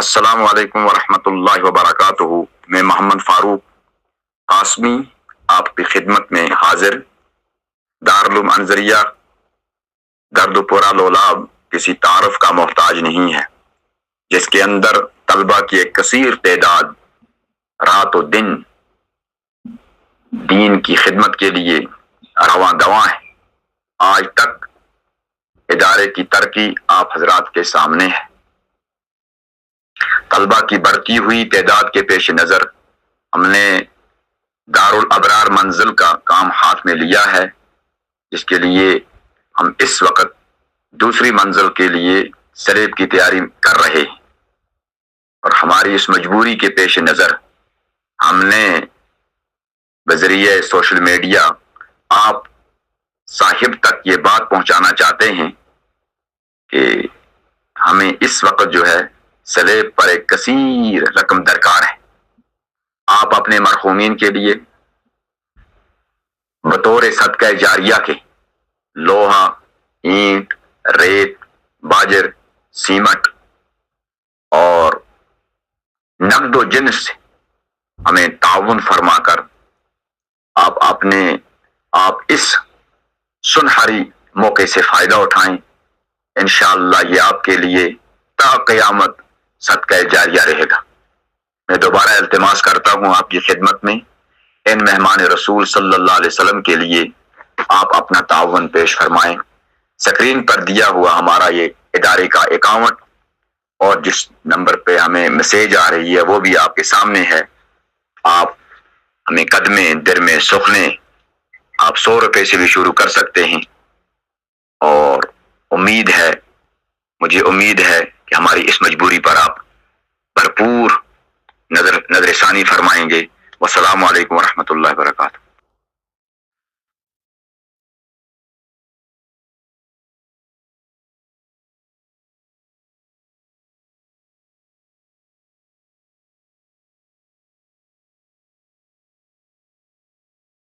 السلام علیکم ورحمۃ اللہ وبرکاتہ۔ میں محمد فاروق قاسمی آپ کی خدمت میں حاضر۔ دارالعلوم انظریہ درد پورہ لولاب کسی تعارف کا محتاج نہیں ہے، جس کے اندر طلبہ کی ایک کثیر تعداد رات و دن دین کی خدمت کے لیے رواں دواں ہے۔ آج تک ادارے کی ترقی آپ حضرات کے سامنے ہے۔ طلبہ کی بڑھتی ہوئی تعداد کے پیش نظر ہم نے دارالابرار منزل کا کام ہاتھ میں لیا ہے، جس کے لیے ہم اس وقت دوسری منزل کے لیے سلیب کی تیاری کر رہے ہیں، اور ہماری اس مجبوری کے پیش نظر ہم نے بذریعہ سوشل میڈیا آپ صاحب تک یہ بات پہنچانا چاہتے ہیں کہ ہمیں اس وقت جو ہے سلیب پر ایک کثیر رقم درکار ہے۔ آپ اپنے مرحومین کے لیے بطور صدقہ جاریہ کے لوہا، اینٹ، ریت، باجر، سیمٹ اور نقد و جنس سے ہمیں تعاون فرما کر آپ اس سنہری موقع سے فائدہ اٹھائیں۔ انشاءاللہ یہ آپ کے لیے تا قیامت صدقہ جاریہ رہے گا۔ میں دوبارہ التماس کرتا ہوں آپ کی خدمت میں، ان مہمان رسول صلی اللہ علیہ وسلم کے لیے آپ اپنا تعاون پیش فرمائیں۔ سکرین پر دیا ہوا ہمارا یہ ادارے کا اکاؤنٹ اور جس نمبر پہ ہمیں میسیج آ رہی ہے وہ بھی آپ کے سامنے ہے۔ آپ ہمیں قدمے درمے سخنے آپ 100 روپے سے بھی شروع کر سکتے ہیں، اور مجھے امید ہے کہ ہماری اس مجبوری پر آپ بھرپور نظر ثانی فرمائیں گے۔ والسلام علیکم ورحمۃ اللہ وبرکاتہ۔